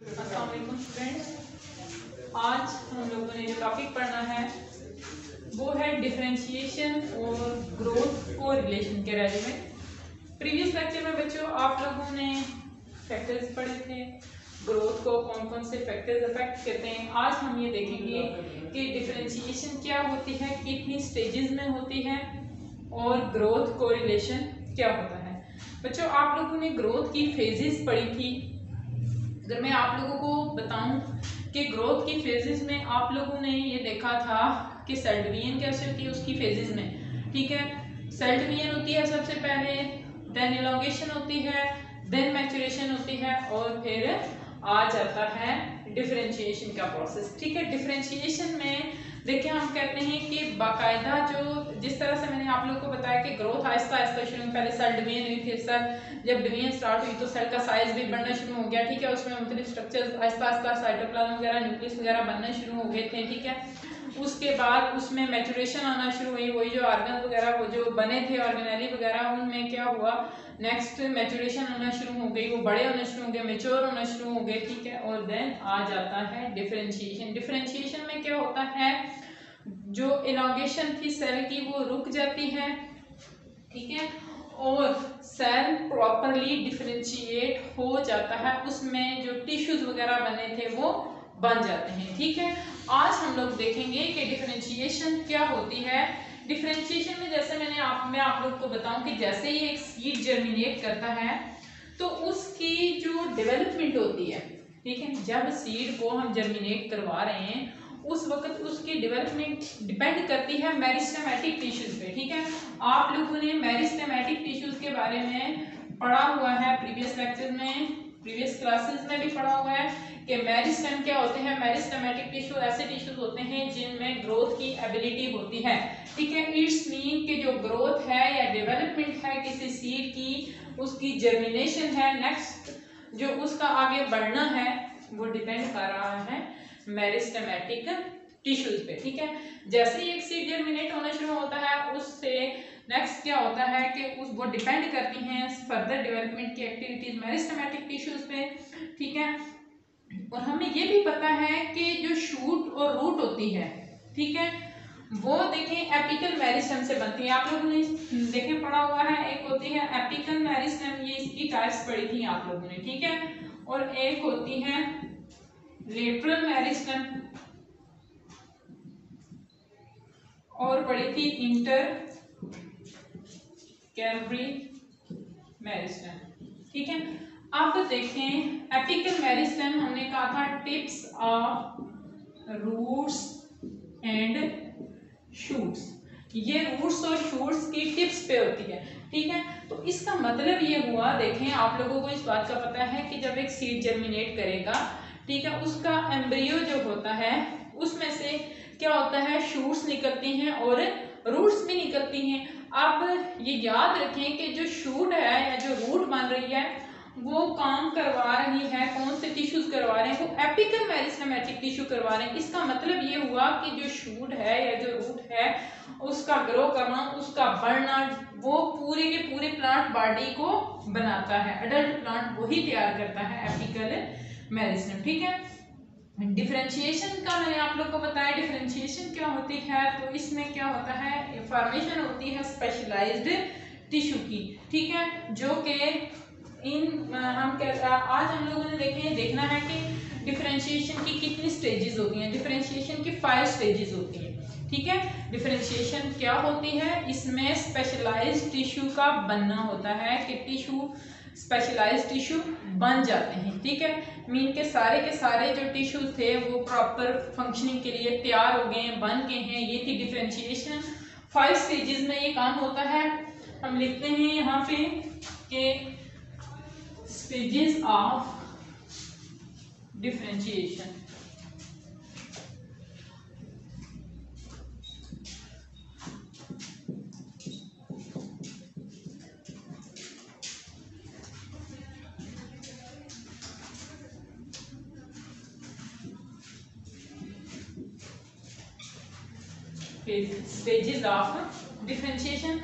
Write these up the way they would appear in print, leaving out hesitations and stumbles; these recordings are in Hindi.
अस्सलाम वालेकुम स्टूडेंट्स। आज हम लोगों ने जो टॉपिक पढ़ना है वो है डिफरेंशिएशन और ग्रोथ को रिलेशन के बारे में। प्रीवियस लेक्चर में बच्चों आप लोगों ने फैक्टर्स पढ़े थे, ग्रोथ को कौन कौन से फैक्टर्स अफेक्ट करते हैं। आज हम ये देखेंगे कि डिफरेंशिएशन क्या होती है, कितनी स्टेजेस में होती है और ग्रोथ को रिलेशन क्या होता है। बच्चों आप लोगों ने ग्रोथ की फेजेस पढ़ी थी। अगर मैं आप लोगों को बताऊं कि ग्रोथ की फेजेस में आप लोगों ने ये देखा था कि सेल डिवीजन कैसे होती है उसकी फेजेस में, ठीक है। सेल डिवीजन होती है सबसे पहले, देन इलॉन्गेशन होती है, देन मैच्योरेशन होती है और फिर आ जाता है डिफरेंशिएशन का प्रोसेस, ठीक है। डिफरेंशिएशन में देखिए हम कहते हैं कि बाकायदा जो जिस तरह से मैंने आप लोगों को बताया कि ग्रोथ आहिस्ता आहिस्ता शुरू में पहले सेल डिवीजन हुई, फिर सेल जब डिवीजन स्टार्ट हुई तो सेल का साइज भी बढ़ना शुरू हो गया, ठीक है। उसमें मुख्तलिफ स्ट्रक्चर्स आहिस्ता आहिस्ता साइटोप्लाज्म वगैरह न्यूक्लियस वगैरह बनना शुरू हो गए थे, ठीक है। उसके बाद उसमें मैच्योरेशन आना शुरू हुई, वही जो ऑर्गन वगैरह वो जो बने थे ऑर्गेनेली वगैरह उनमें क्या हुआ, नेक्स्ट मैच्योरेशन होना शुरू हो गई, वो बड़े होना शुरू हो गए, मेच्योर होना शुरू हो गए, ठीक है। और देन आ जाता है डिफरेंशिएशन। डिफरेंशिएशन में क्या होता है, जो इलॉन्गेशन थी सेल की वो रुक जाती है, ठीक है, और सेल प्रॉपरली डिफरेंशिएट हो जाता है, उसमें जो टिश्यूज वगैरह बने थे वो बन जाते हैं, ठीक है। आज हम लोग देखेंगे कि डिफरेंशिएशन क्या होती है। डिफरेंशिएशन में जैसे मैं आप लोग को बताऊं कि जैसे ही एक सीड जर्मिनेट करता है तो उसकी जो डेवलपमेंट होती है, ठीक है, जब सीड को हम जर्मिनेट करवा रहे हैं उस वक्त उसकी डेवलपमेंट डिपेंड करती है मेरिस्टेमेटिक टिश्यूज पे, ठीक है। आप लोगों ने मेरिस्टेमेटिक टिश्यूज के बारे में पढ़ा हुआ है प्रीवियस लेक्चर में, प्रीवियस क्लासेस में भी पढ़ा हुआ है कि मेरिस्टेम क्या होते हैं। मेरिस्टेमेटिक टिश्यू ऐसे टिश्यूज होते हैं जिनमें ग्रोथ की एबिलिटी होती है, ठीक है। इट्स मीन कि जो ग्रोथ है या डेवलपमेंट है किसी सीड की, उसकी जर्मिनेशन है, नेक्स्ट जो उसका आगे बढ़ना है वो डिपेंड कर रहा है मेरिस्टेमेटिक टिश्यूज पे, ठीक है। जैसे ही एक सीड जर्मिनेट होना शुरू होता है उससे नेक्स्ट क्या होता है कि उस वो डिपेंड करती हैं फर्दर डेवलपमेंट की एक्टिविटीज मेरिस्टेमेटिक टिश्यूज पे, ठीक है। और हमें ये भी पता है कि जो शूट और रूट होती है, ठीक है, वो देखें एपिकल मेरिस्टेम से बनती है। आप लोगों ने देखे पढ़ा हुआ है, एक होती है एपिकल मेरिस्टेम, ये इसकी टाइप्स पढ़ी थी आप लोगों ने, ठीक है। और एक होती है लेटरल मेरिस्टेम और पढ़ी थी इंटर कैम्ब्री मेरिस्टेम, ठीक है। अब देखें एपिकल मेरिस्टेम हमने कहा था tips of roots and shoots, ये रूट्स और शूट्स की टिप्स पे होती है, ठीक है। तो इसका मतलब ये हुआ, देखें आप लोगों को इस बात का पता है कि जब एक सीड जर्मिनेट करेगा, ठीक है, उसका एम्ब्रियो जो होता है उसमें से क्या होता है, शूट्स निकलती हैं और रूट्स भी निकलती हैं। अब ये याद रखें कि जो शूट है या जो रूट बन रही है वो काम करवा रही है, कौन से टिश्यूज करवा रहे हैं, वो एपिकल मेरिस्टेमेटिक टिश्यू करवा रहे हैं। इसका मतलब ये हुआ कि जो शूट है या जो रूट है उसका ग्रो करना, उसका बढ़ना, वो पूरे के पूरे प्लांट बॉडी को बनाता है, अडल्ट प्लांट वही तैयार करता है एपिकल मेरिस्टेम, ठीक है। डिफरेंशिएशन का मैंने आप लोग को बताया डिफरेंशिएशन क्या होती है, तो इसमें क्या होता है, फॉर्मेशन होती है स्पेशलाइज्ड टिश्यू की, ठीक है, जो कि आज हम लोगों ने देखना है कि डिफरेंशिएशन की कितनी स्टेजेस होती हैं। डिफरेंशिएशन की 5 स्टेजेस होती हैं, ठीक है। डिफरेंशिएशन क्या होती है, इसमें स्पेशलाइज्ड टिश्यू का बनना होता है कि टिश्यू स्पेशलाइज्ड टिश्यू बन जाते हैं, ठीक है। मीन के सारे जो टिश्यू थे वो प्रॉपर फंक्शनिंग के लिए तैयार हो गए हैं, बन गए हैं, ये थी डिफरेंशिएशन। 5 स्टेजेस में ये काम होता है। हम लिखते हैं यहाँ पे कि stages of differentiation, stages of differentiation.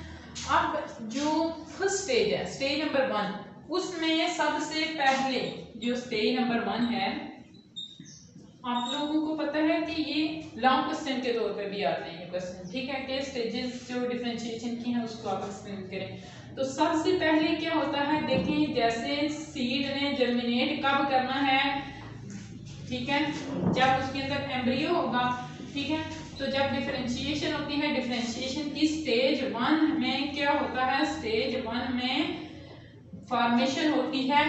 अब जो फर्स्ट स्टेज है, स्टेज नंबर 1, उसमें सबसे पहले जो स्टेज नंबर 1 है, आप लोगों को पता है कि ये लॉन्ग क्वेश्चन के तौर पे भी आते हैं ये क्वेश्चन, ठीक है, कि स्टेजेस जो डिफरेंशिएशन की है उसको आप एक्सप्लेन करें। तो सबसे पहले क्या होता है, देखें जैसे सीड ने जर्मिनेट कब करना है, ठीक है, जब उसके अंदर एम्ब्रियो होगा, ठीक है। तो जब डिफरेंशिएशन होती है, डिफरेंशिएशन की स्टेज 1 में क्या होता है, स्टेज 1 में फॉर्मेशन होती है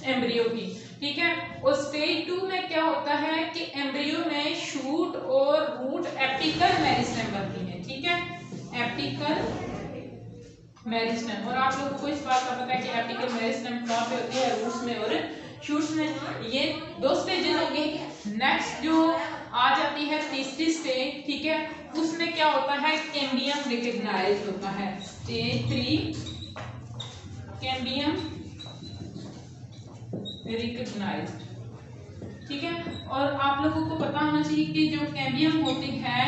एम्ब्रियो की, ठीक है। और स्टेज 2 में क्या होता है कि एम्ब्रियो में शूट और रूट एपिकल मेरिस्टेम बनती है, ठीक है, एपिकल मेरिस्टेम। और आप लोगों को इस बात का पता है कि एपिकल मेरिस्टेम कहाँ पे होती है, रूट्स में और शूट्स में। ये 2 स्टेजेस होंगे। नेक्स्ट जो आ जाती है तीसरी स्टेज, ठीक है, उसमें क्या होता है, कैम्बियम रिकग्नाइज होता है। स्टेज 3 कैम्बियम रिकग्नाइज्ड, ठीक है। और आप लोगों को पता होना चाहिए कि जो कैम्बियम होती है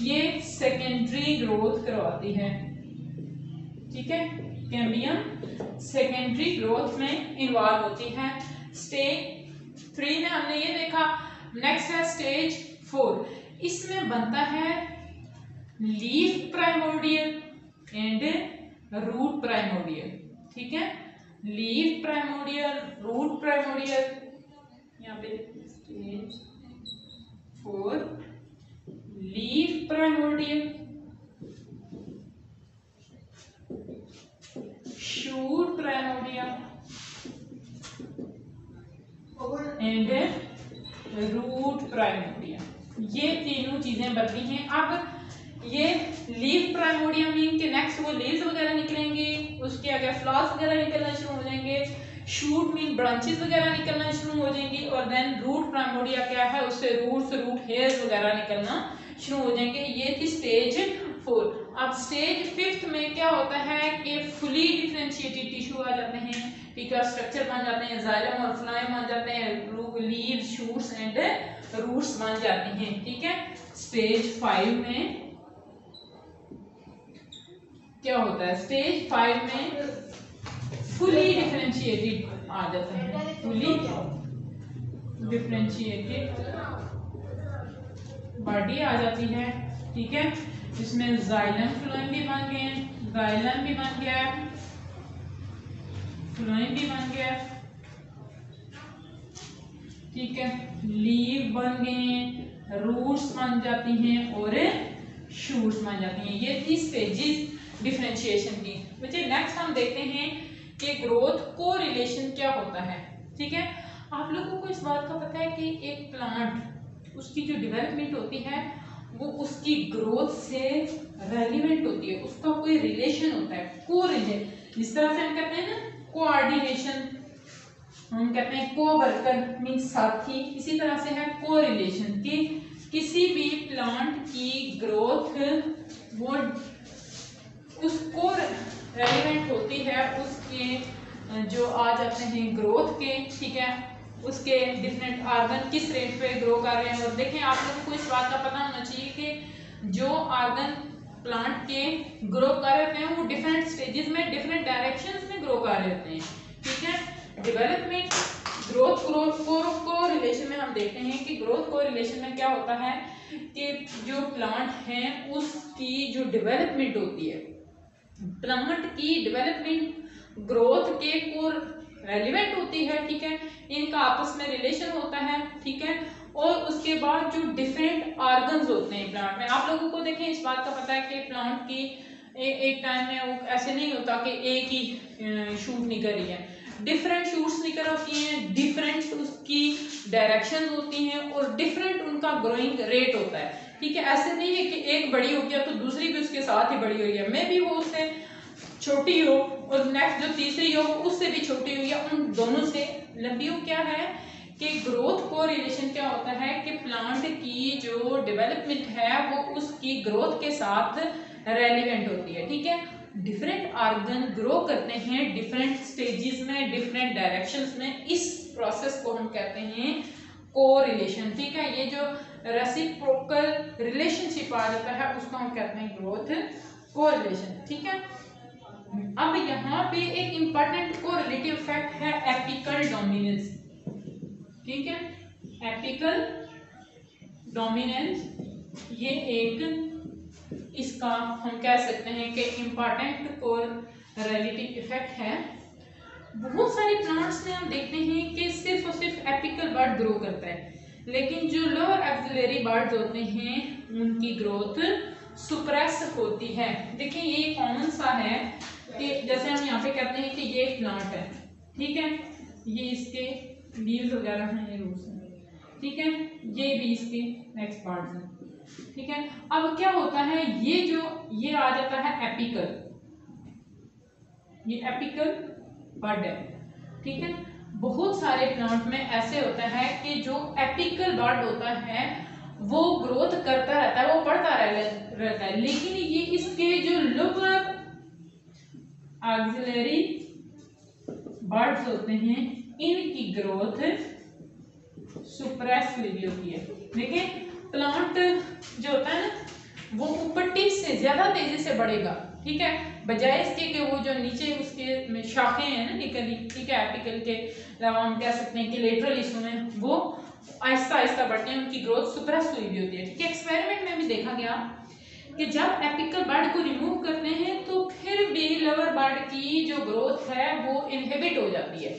ये सेकेंडरी ग्रोथ करवाती है, ठीक है, कैम्बियम सेकेंडरी ग्रोथ में इन्वॉल्व होती है। स्टेज 3 में हमने ये देखा। नेक्स्ट है स्टेज 4, इसमें बनता है leaf primordial and root primordial, ठीक है, लीफ प्राइमोर्डियल, रूट प्राइमोर्डियल। यहाँ पे stage 4 leaf primordial, shoot primordial and root primordial. ये तीनों चीजें बनती हैं। अब ये लीफ प्राइमोर्डियम मीन के नेक्स्ट वो लीव्स वगैरह निकलेंगे, उसके आगे फ्लावर्स वगैरह निकलना शुरू हो जाएंगे, शूट मीन ब्रांचेस वगैरह निकलना शुरू हो जाएंगी, और देन रूट प्राइमोर्डिया क्या है, उससे रूट्स, रूट हेयर्स वगैरह निकलना शुरू हो जाएंगे। ये थी स्टेज 4। अब स्टेज 5 में क्या होता है कि फुली डिफरेंशिएटेड टिश्यू आ जाते हैं, ठीक है, स्ट्रक्चर बन जाते हैं, जाइलम और फ्लोएम बन जाते हैं, लीव्स, शूट्स एंड रूट्स बन जाती हैं, ठीक है। स्टेज 5 में क्या होता है, स्टेज 5 में फुली डिफरेंशिएटेड आ जाता है, फुली डिफरेंशिएटेड बॉडी आ जाती है, ठीक है। इसमें जाइलम फ्लोएम भी बन गए, जाइलम भी बन गया, फ्लोएम भी बन गया, ठीक है, लीव बन गए, रूट्स बन जाती हैं और शूट्स बन जाती हैं। ये थी स्टेजेस डिफरेंशिएशन की। बच्चे नेक्स्ट हम देखते हैं कि ग्रोथ को रिलेशन क्या होता है, ठीक है। आप लोगों को इस बात का पता है कि एक प्लांट, उसकी जो डेवलपमेंट होती है वो उसकी ग्रोथ से रेलिवेंट होती है, उसका कोई रिलेशन होता है, को रिलेशन। जिस तरह से हम कहते हैं ना कोऑर्डिनेशन, हम कहते हैं को वर्कर मीन साथी, इसी तरह से है को रिलेशन की किसी भी प्लांट की ग्रोथ वो उसको रेलिवेंट होती है, उसके जो आ जाते हैं ग्रोथ के, ठीक है, उसके डिफरेंट ऑर्गन किस रेट पे ग्रो कर रहे हैं। और देखें आप लोगों को इस बात का पता होना चाहिए कि जो ऑर्गन प्लांट के ग्रो कर रहे हैं वो डिफरेंट स्टेजेस में, डिफरेंट डायरेक्शंस में ग्रो कर रहे होते हैं, ठीक है। डेवलपमेंट ग्रोथ को रिलेशन में हम देखते हैं कि ग्रोथ को रिलेशन में क्या होता है कि जो प्लांट है उसकी जो डेवलपमेंट होती है, प्लांट की डेवलपमेंट ग्रोथ के को रेलिवेंट होती है, ठीक है, इनका आपस में रिलेशन होता है, ठीक है। और उसके बाद जो डिफरेंट ऑर्गन्स होते हैं प्लांट में, आप लोगों को देखें इस बात का पता है कि प्लांट की एक टाइम में वो ऐसे नहीं होता कि एक ही शूट निकल रही है, डिफरेंट शूट्स निकल होती हैं, डिफरेंट उसकी डायरेक्शन होती हैं और डिफरेंट उनका ग्रोइंग रेट होता है, ठीक है। ऐसे नहीं है कि एक बड़ी हो गया तो दूसरी भी उसके साथ ही बड़ी हो गई है, मे भी वो उससे छोटी हो और नेक्स्ट जो तीसरी हो उससे भी छोटी हो या उन दोनों से लंबी हो। क्या है कि ग्रोथ को रिलेशन क्या होता है कि प्लांट की जो डेवलपमेंट है वो उसकी ग्रोथ के साथ रेलिवेंट होती है, ठीक है। डिफरेंट ऑर्गन ग्रो करते हैं डिफरेंट स्टेजेस में, डिफरेंट डायरेक्शंस में, इस प्रोसेस को हम कहते हैं कोरिलेशन, ठीक है। ये जो रेसिप्रोकल रिलेशनशिप आ जाता है उसको हम कहते हैं ग्रोथ कोरिलेशन, ठीक है। अब यहाँ पे एक इंपॉर्टेंट कोरिलेटिव फैक्ट है एपिकल डोमिनेंस, ठीक है। एपिकल डोमिनेंस ये एक इसका हम कह सकते हैं कि इंपॉर्टेंट कोरिलेटिव इफेक्ट है। बहुत सारे प्लांट्स में हम देखते हैं कि सिर्फ और सिर्फ एपिकल बड ग्रो करता है, लेकिन जो लोअर एक्सिलरी बड्स होते हैं उनकी ग्रोथ सुप्रेस होती है। देखिए ये कॉमन सा है कि जैसे हम यहाँ पे कहते हैं कि ये एक प्लांट है, ठीक है, ये इसके लीव्स वगैरह हैं, ये रूट्स हैं, ठीक है, ये भी इसके नेक्स्ट पार्ट्स हैं, ठीक है। अब क्या होता है, ये आ जाता है एपिकल, ये एपिकल बड है, ठीक है। बहुत सारे प्लांट में ऐसे होता है कि जो एपिकल बड होता है वो ग्रोथ करता रहता है, वो बढ़ता रहता है, लेकिन ये इसके जो लोअर ऑक्सिलरी बड्स होते हैं इनकी ग्रोथ सुप्रेस हुई होती है। देखिए प्लांट जो होता है ना वो ऊपर टिप से ज्यादा तेजी से बढ़ेगा, ठीक है, बजाय इसके कि वो जो नीचे उसके शाखें हैं ना निकली, ठीक है, एपिकल के अलावा हम कह सकते हैं कि लेटरल हिस्सों में वो आहिस्ता आहिस्ता बढ़ते हैं, उनकी ग्रोथ सुप्रेस हुई भी होती है, ठीक है। एक्सपेरिमेंट में भी देखा गया कि जब एपिकल बड को रिमूव करते हैं तो फिर भी लोअर बड की जो ग्रोथ है वो इनहिबिट हो जाती है।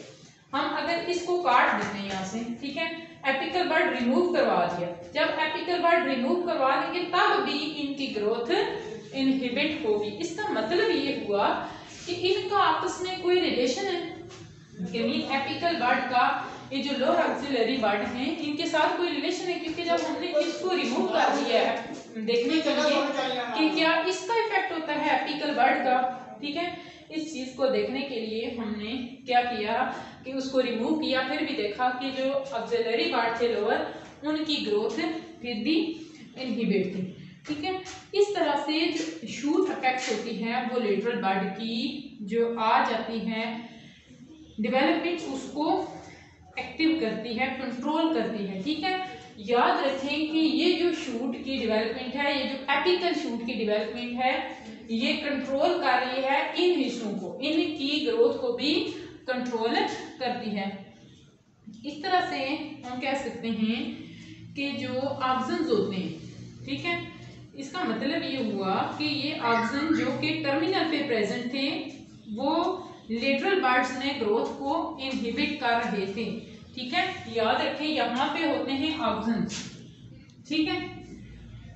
हम अगर इसको काट देते हैं यहाँ से, ठीक है, एपिकल बड रिमूव करवा दिया, जब एपिकल बड रिमूव करवा देंगे तब भी इनकी ग्रोथ इनहिबिट होगी। इसका मतलब ये हुआ कि इनका आपस में कोई रिलेशन है, यानी एपिकल बड का ये जो लोअर ऑक्सिलरी बड हैं इनके साथ कोई रिलेशन है, क्योंकि जब हमने इसको रिमूव कर दिया है देखने के लिए कि क्या इसका इफेक्ट होता है एपिकल बड का, ठीक है, इस चीज को देखने के लिए हमने क्या किया कि उसको रिमूव किया, फिर भी देखा कि जो ऑक्सिलरी बड थे लोअर उनकी ग्रोथ फिर भी इनहिबिट थी, ठीक है। इस तरह से जो शूट अफेक्ट होती है वो लेटरल बड की जो आ जाती है डेवलपमेंट उसको एक्टिव करती है, कंट्रोल करती है, ठीक है। याद रखें कि ये जो शूट की डेवलपमेंट है, ये जो एपिकल शूट की डेवलपमेंट है, ये कंट्रोल कर रही है इन हिस्सों को, इनकी ग्रोथ को भी कंट्रोल करती है। इस तरह से हम कह सकते हैं कि जो ऑक्सन्स होते हैं, ठीक है, इसका मतलब ये हुआ कि ये ऑक्सन जो कि टर्मिनल पे प्रेजेंट थे वो लेटरल बड्स ने ग्रोथ को इनहिबिट कर रहे थे, ठीक है। याद रखें यहाँ पे होते हैं ऑक्सन्स, ठीक है।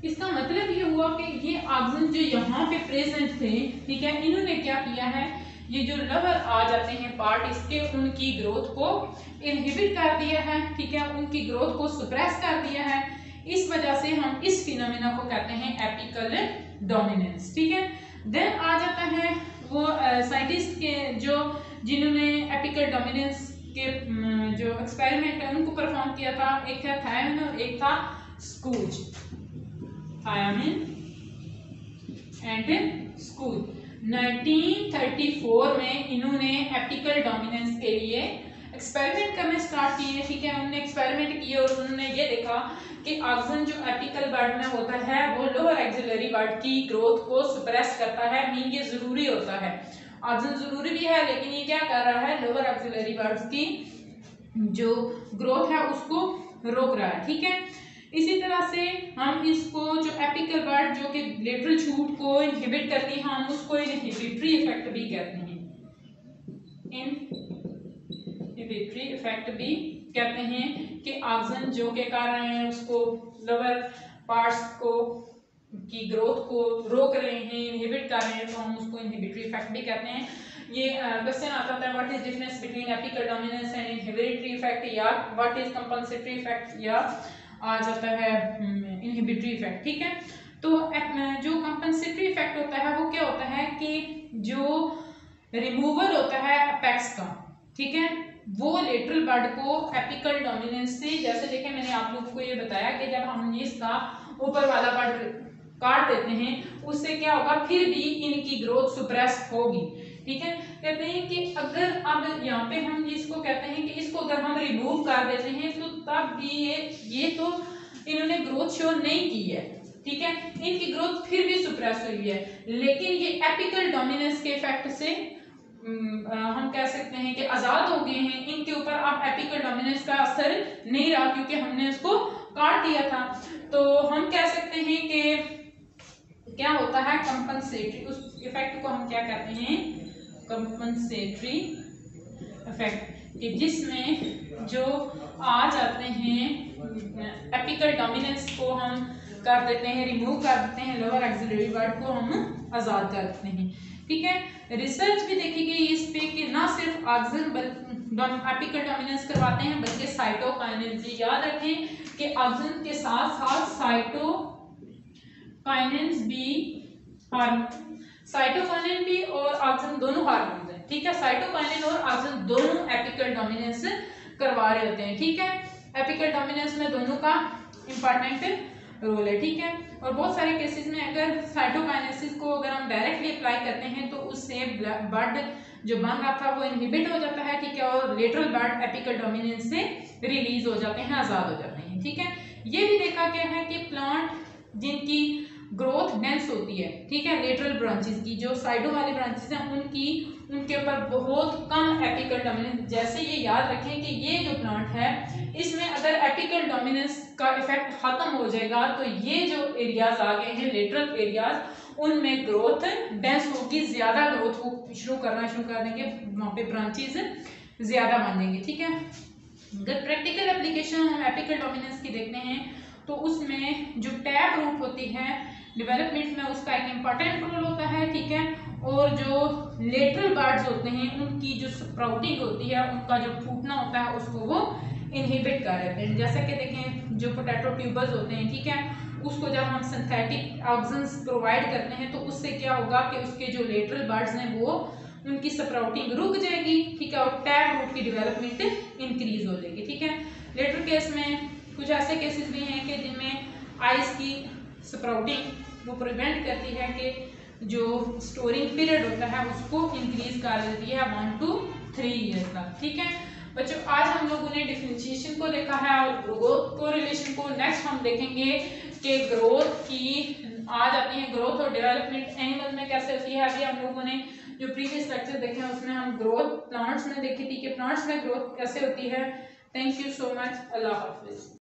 इसका मतलब ये हुआ कि ये ऑक्सन जो यहाँ पे प्रेजेंट थे, ठीक है, इन्होंने क्या किया है, ये जो लोअर आ जाते हैं पार्ट इसके उनकी ग्रोथ को इनहिबिट कर दिया है, ठीक है, उनकी ग्रोथ को सुप्रेस कर दिया है। इस वजह से हम इस फिनोमेना को कहते हैं एपिकल डोमिनेंस, ठीक है। देन आ जाता है वो साइंटिस्ट के जो जिन्होंने एपिकल डोमिनेंस के जो एक्सपेरिमेंट है उनको परफॉर्म किया था, एक था थायमिन और एक था स्कूज, थायमिन एंड स्कूज। 1934 में इन्होंने एपिकल डोमिनेंस के लिए एक्सपेरिमेंट करने स्टार्ट किए, ठीक है। उन्होंने एक्सपेरिमेंट किए और उन्होंने ये देखा कि ऑक्सन जो एपिकल बड में होता है वो लोअर एक्सिलरी बड की ग्रोथ को सुप्रेस करता है। मीन ये जरूरी होता है, ऑक्सन जरूरी भी है, लेकिन ये क्या कर रहा है, लोअर एक्सिलरी बड्स की जो ग्रोथ है उसको रोक रहा है, ठीक है। इसी तरह से हम इसको जो एपिकल बड जो कि लेटरल शूट को इनहिबिट करती है हम उसको इनहिबिटरी इफेक्ट भी कहते हैं, इनहिबिटरी इफेक्ट भी कहते हैं कि ऑक्सन जो के कर रहे हैं उसको लोअर पार्ट्स को की ग्रोथ को रोक रहे हैं, इनहिबिट कर रहे हैं, तो हम उसको इनहिबिटरी इफेक्ट भी कहते हैं। ये क्वेश्चन आता था what is difference between apical dominance and inhibitory effect, या व्हाट इज कंपनसेटरी इफेक्ट, या आ जाता है इनहिबिटरी इफेक्ट, ठीक है। तो जो कंपनसेटरी इफेक्ट होता है वो क्या होता है कि जो रिमूवल होता है अपेक्स का, ठीक है, वो लेटरल बड को एपिकल डोमिनेंस से, जैसे देखें मैंने आप लोगों को ये बताया कि जब हम इसका ऊपर वाला बड काट देते हैं उससे क्या होगा, फिर भी इनकी ग्रोथ सुप्रेस होगी, ठीक है। कहते हैं कि अगर अब यहाँ पे हम इसको कहते हैं कि इसको अगर हम रिमूव कर देते हैं तो तब भी ये तो इन्होंने ग्रोथ शो नहीं की है, ठीक है, इनकी ग्रोथ फिर भी सुप्रेस हुई है, लेकिन ये एपिकल डोमिनेंस के इफेक्ट से हम कह सकते हैं कि आजाद हो गए हैं। इनके ऊपर अब एपिकल डोमिनेंस का असर नहीं रहा क्योंकि हमने उसको काट दिया था। तो हम कह सकते हैं कि क्या होता है कंपनसेटरी, उस इफेक्ट को हम क्या कहते हैं कंपनसेटरी इफेक्ट, कि जिसमें जो आ जाते हैं एपिकल डोमिनेंस को हम कर देते हैं, रिमूव कर देते हैं, लोअर एक्सिलरी वर्ड को हम आजाद कर देते हैं। ठीक है, रिसर्च भी देखी गई इस पे कि ना सिर्फ ऑक्सिन एपिकल डोमिनेंस करवाते हैं बल्कि साइटोकाइनेंस भी। याद रखें कि ऑक्सिन के साथ साथ साइटोकाइनेंस भी और ऑक्सिन दोनों हार्मोन हैं। ठीक है, साइटोकाइनेन और ऑक्सिन दोनों एपिकल डोमिनेंस करवा रहे होते हैं। ठीक है, एपिकल डोमिनेंस में दोनों का इंपॉर्टेंट रोल है। ठीक है, और बहुत सारे केसेस में अगर साइटोकाइनेसिस को अगर हम डायरेक्टली अप्लाई करते हैं तो उससे ब्लड जो बन रहा था वो इनहिबिट हो जाता है। ठीक है, और लेटरल ब्लड एपिकल डोमिनेंस से रिलीज हो जाते हैं, आजाद हो जाते हैं। ठीक है, ये भी देखा गया है कि प्लांट जिनकी ग्रोथ डेंस होती है, ठीक है, लेटरल ब्रांचेस की, जो साइडों वाली ब्रांचेस हैं उनके ऊपर बहुत कम एपिकल डोमिनेंस। जैसे ये याद रखें कि ये जो प्लांट है इसमें अगर एपिकल डोमिनेंस का इफेक्ट खत्म हो जाएगा तो ये जो एरियाज आ गए हैं लेटरल एरियाज, उनमें ग्रोथ डेंस होगी, ज्यादा ग्रोथ शुरू कर देंगे, वहां पे ब्रांचेस ज्यादा बन जाएंगे। ठीक है, अगर प्रैक्टिकल एप्लीकेशन हम एपिकल डोमिनेंस की देखते हैं तो उसमें जो टैब रूट होती है डेवलपमेंट में उसका एक इम्पॉर्टेंट रोल होता है। ठीक है, और जो लेटरल बर्ड्स होते हैं उनकी जो स्प्राउटिंग होती है, उनका जो फूटना होता है उसको वो इनहिबिट कर देते हैं। जैसे कि देखें जो पोटैटो ट्यूबर्स होते हैं, ठीक है, उसको जब हम सिंथेटिक ऑक्सीजन प्रोवाइड करते हैं तो उससे क्या होगा कि उसके जो लेटरल बर्ड्स हैं वो उनकी स्प्राउटिंग रुक जाएगी। ठीक है, और टैब रूट की डेवलपमेंट इंक्रीज हो जाएगी। ठीक है, लेटर केस में कुछ ऐसे केसेस भी हैं कि जिनमें आइस की स्प्राउटिंग वो प्रिवेंट करती है कि जो स्टोरिंग पीरियड होता है उसको इंक्रीज कर देती है 1 to 3 ईयर्स तक। ठीक है बच्चों, आज हम लोगों ने डिफरेंशिएशन को देखा है और ग्रोथ को रिलेशन को। नेक्स्ट हम देखेंगे कि ग्रोथ की आ जाती है, ग्रोथ और डेवलपमेंट एनिमल में कैसे होती है। अभी हम लोगों ने जो प्रीवियस लेक्चर देखे हैं उसमें हम ग्रोथ प्लांट्स में देखी थी कि प्लांट्स में ग्रोथ कैसे होती है। Thank you so much, Allah Hafiz.